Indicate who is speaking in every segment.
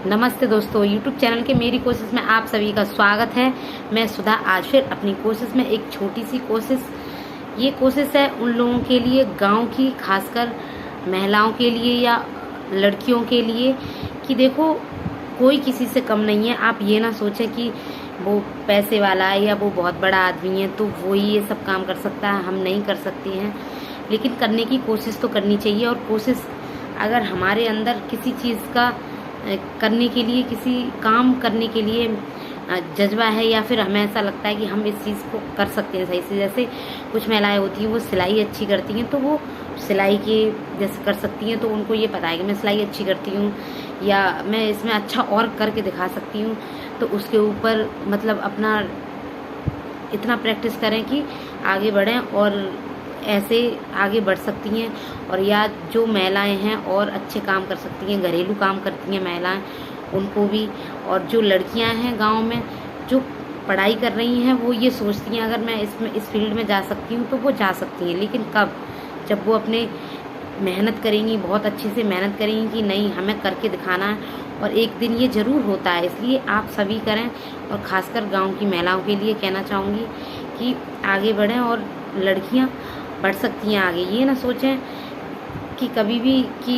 Speaker 1: नमस्ते दोस्तों, YouTube channel के मेरी कोशिश में आप सभी का स्वागत है। मैं सुधा आज फिर अपनी कोशिश में एक छोटी सी कोशिश, ये कोशिश है उन लोगों के लिए, गांव की खासकर महिलाओं के लिए या लड़कियों के लिए, कि देखो कोई किसी से कम नहीं है। आप ये ना सोचें कि वो पैसे वाला है या वो बहुत बड़ा आदमी है तो वो ही ये सब काम कर सकता है, हम नहीं कर सकते हैं। लेकिन करने की कोशिश तो करनी चाहिए। और कोशिश अगर हमारे अंदर किसी चीज़ का करने के लिए, किसी काम करने के लिए जज्बा है, या फिर हमें ऐसा लगता है कि हम इस चीज़ को कर सकते हैं सही से। जैसे कुछ महिलाएं होती हैं वो सिलाई अच्छी करती हैं तो वो सिलाई के जैसे कर सकती हैं, तो उनको ये पता है कि मैं सिलाई अच्छी करती हूँ या मैं इसमें अच्छा और करके दिखा सकती हूँ, तो उसके ऊपर मतलब अपना इतना प्रैक्टिस करें कि आगे बढ़ें और ऐसे आगे बढ़ सकती हैं। और या जो महिलाएं हैं और अच्छे काम कर सकती हैं, घरेलू काम करती हैं महिलाएं, उनको भी। और जो लड़कियां हैं गांव में जो पढ़ाई कर रही हैं, वो ये सोचती हैं अगर मैं इस फील्ड में जा सकती हूँ तो वो जा सकती हैं। लेकिन कब? जब वो अपने मेहनत करेंगी, बहुत अच्छे से मेहनत करेंगी कि नहीं हमें करके दिखाना है, और एक दिन ये ज़रूर होता है। इसलिए आप सभी करें। और ख़ासकर गांव की महिलाओं के लिए कहना चाहूँगी कि आगे बढ़ें और लड़कियां बढ़ सकती हैं आगे। ये ना सोचें कि कभी भी कि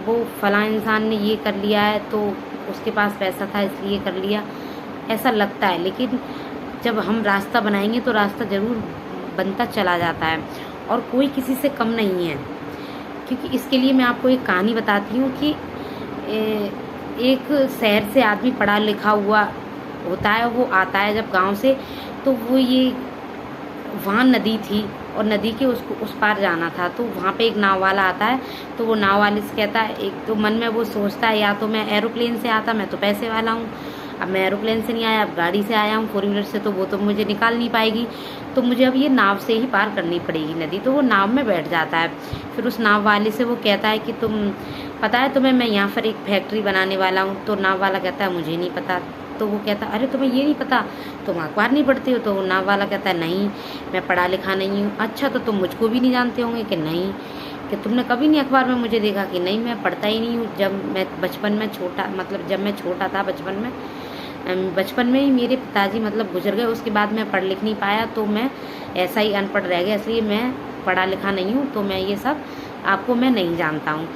Speaker 1: वो फलां इंसान ने ये कर लिया है तो उसके पास पैसा था इसलिए कर लिया, ऐसा लगता है। लेकिन जब हम रास्ता बनाएंगे तो रास्ता ज़रूर बनता चला जाता है, और कोई किसी से कम नहीं है। क्योंकि इसके लिए मैं आपको एक कहानी बताती हूँ कि एक शहर से आदमी पढ़ा लिखा हुआ होता है, वो आता है जब गांव से, तो वो ये वहाँ नदी थी और नदी के उस पार जाना था। तो वहाँ पे एक नाव वाला आता है, तो वो नाव वाले से कहता है, एक तो मन में वो सोचता है या तो मैं एरोप्लेन से आता, मैं तो पैसे वाला हूँ, अब मैं एरोप्लेन से नहीं आया, अब गाड़ी से आया हूँ 4 व्हीलर से, तो वो तो मुझे निकाल नहीं पाएगी, तो मुझे अब ये नाव से ही पार करनी पड़ेगी नदी। तो वो नाव में बैठ जाता है। फिर उस नाव वाले से वो कहता है कि तुम पता है तुम्हें, मैं यहाँ पर एक फैक्ट्री बनाने वाला हूँ। तो नाव वाला कहता है मुझे नहीं पता। तो वो कहता है अरे तुम्हें ये नहीं पता, तुम अखबार नहीं पढ़ते हो? तो वो नाव वाला कहता है नहीं, मैं पढ़ा लिखा नहीं हूँ। अच्छा, तो तुम मुझको भी नहीं जानते होंगे? कि नहीं। कि तुमने कभी नहीं अखबार में मुझे देखा? कि नहीं, मैं पढ़ता ही नहीं हूँ। जब मैं बचपन में छोटा, मतलब जब मैं छोटा था बचपन में ही मेरे पिताजी मतलब गुजर गए, उसके बाद मैं पढ़ लिख नहीं पाया, तो मैं ऐसा ही अनपढ़ रह गया, इसलिए मैं पढ़ा लिखा नहीं हूँ, तो मैं ये सब आपको मैं नहीं जानता हूँ।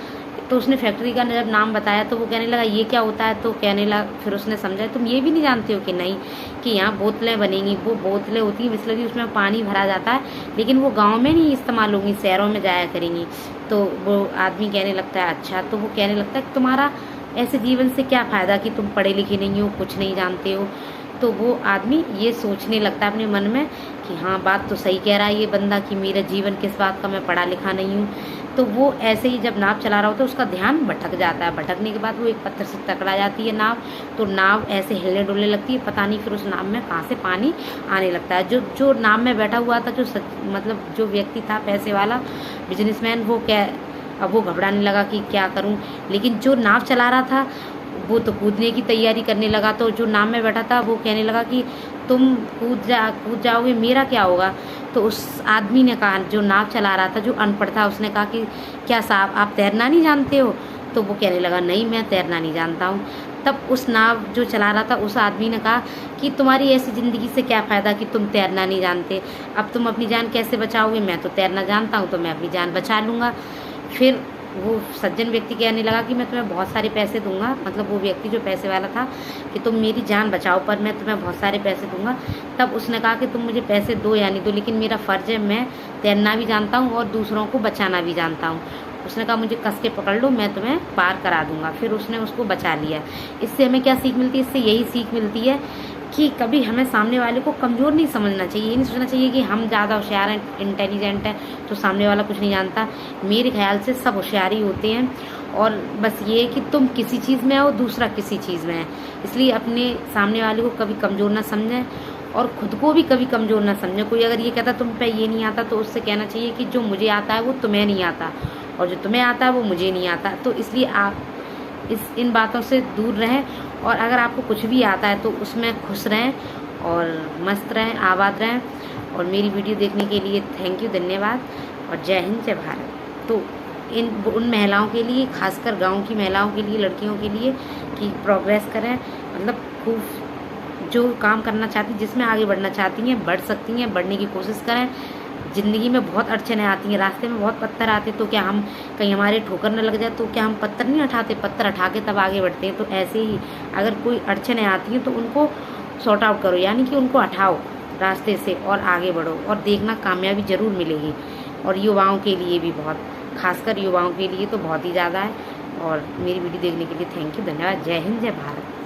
Speaker 1: तो उसने फैक्ट्री का जब नाम बताया तो वो कहने लगा ये क्या होता है? तो कहने लगा, फिर उसने समझा तुम ये भी नहीं जानते हो? कि नहीं, कि यहाँ बोतलें बनेंगी, वो बोतलें होती हैं बिस्लरी, उसमें पानी भरा जाता है, लेकिन वो गांव में नहीं इस्तेमाल होंगी, शहरों में जाया करेंगी। तो वो आदमी कहने लगता है अच्छा। तो वो कहने लगता है तुम्हारा ऐसे जीवन से क्या फ़ायदा कि तुम पढ़े लिखे नहीं हो, कुछ नहीं जानते हो। तो वो आदमी ये सोचने लगता है अपने मन में कि हाँ बात तो सही कह रहा है ये बंदा, कि मेरा जीवन किस बात का, मैं पढ़ा लिखा नहीं हूँ। तो वो ऐसे ही जब नाव चला रहा होता है उसका ध्यान भटक जाता है। भटकने के बाद वो एक पत्थर से टकरा जाती है नाव, तो नाव ऐसे हिलने डुलने लगती है, पता नहीं फिर उस नाव में कहाँ से पानी आने लगता है। जो नाव में बैठा हुआ था, मतलब जो व्यक्ति था पैसे वाला बिजनेसमैन, अब वो घबराने लगा कि क्या करूं। लेकिन जो नाव चला रहा था वो तो कूदने की तैयारी करने लगा। तो जो नाव में बैठा था वो कहने लगा कि तुम कूद जाओगे, मेरा क्या होगा? तो उस आदमी ने कहा, जो नाव चला रहा था, जो अनपढ़ था, उसने कहा कि क्या साहब आप तैरना नहीं जानते हो? तो वो कहने लगा नहीं, मैं तैरना नहीं जानता हूँ। तब उस नाव जो चला रहा था उस आदमी ने कहा कि तुम्हारी ऐसी ज़िंदगी से क्या फ़ायदा कि तुम तैरना नहीं जानते, अब तुम अपनी जान कैसे बचाओगे? मैं तो तैरना जानता हूँ, तो मैं अपनी जान बचा लूँगा। फिर वो सज्जन व्यक्ति कहने लगा कि मैं तुम्हें बहुत सारे पैसे दूंगा, मतलब वो व्यक्ति जो पैसे वाला था, कि तुम मेरी जान बचाओ पर मैं तुम्हें बहुत सारे पैसे दूंगा। तब उसने कहा कि तुम मुझे पैसे दो या नहीं दो, लेकिन मेरा फ़र्ज़ है, मैं तैरना भी जानता हूँ और दूसरों को बचाना भी जानता हूँ। उसने कहा मुझे कस के पकड़ लो, मैं तुम्हें पार करा दूंगा। फिर उसने उसको बचा लिया। इससे हमें क्या सीख मिलती है? इससे यही सीख मिलती है कि कभी हमें सामने वाले को कमज़ोर नहीं समझना चाहिए। ये नहीं सोचना चाहिए कि हम ज़्यादा होशियार हैं, इंटेलिजेंट हैं, तो सामने वाला कुछ नहीं जानता। मेरे ख्याल से सब होशियारी होते हैं, और बस ये कि तुम किसी चीज़ में हो, दूसरा किसी चीज़ में है। इसलिए अपने सामने वाले को कभी कमज़ोर ना समझें और ख़ुद को भी कभी कमज़ोर ना समझें। कोई अगर ये कहता तुम पे ये नहीं आता, तो उससे कहना चाहिए कि जो मुझे आता है वो तुम्हें नहीं आता, और जो तुम्हें आता है वो मुझे नहीं आता। तो इसलिए आप इन बातों से दूर रहें, और अगर आपको कुछ भी आता है तो उसमें खुश रहें और मस्त रहें, आबाद रहें। और मेरी वीडियो देखने के लिए थैंक यू, धन्यवाद, और जय हिंद, जय भारत। तो उन महिलाओं के लिए, खासकर गांव की महिलाओं के लिए, लड़कियों के लिए कि प्रोग्रेस करें, मतलब खूब जो काम करना चाहती, जिसमें आगे बढ़ना चाहती हैं, बढ़ सकती हैं, बढ़ने की कोशिश करें। ज़िंदगी में बहुत अड़चनें आती हैं, रास्ते में बहुत पत्थर आते, तो क्या हम कहीं हमारे ठोकर न लग जाए तो क्या हम पत्थर नहीं उठाते? पत्थर उठा के तब आगे बढ़ते हैं। तो ऐसे ही अगर कोई अड़चनें आती हैं तो उनको सॉर्ट आउट करो, यानी कि उनको हटाओ रास्ते से और आगे बढ़ो, और देखना कामयाबी ज़रूर मिलेगी। और युवाओं के लिए भी बहुत, खासकर युवाओं के लिए तो बहुत ही ज़्यादा है। और मेरी वीडियो देखने के लिए थैंक यू, धन्यवाद। जय हिंद, जय भारत।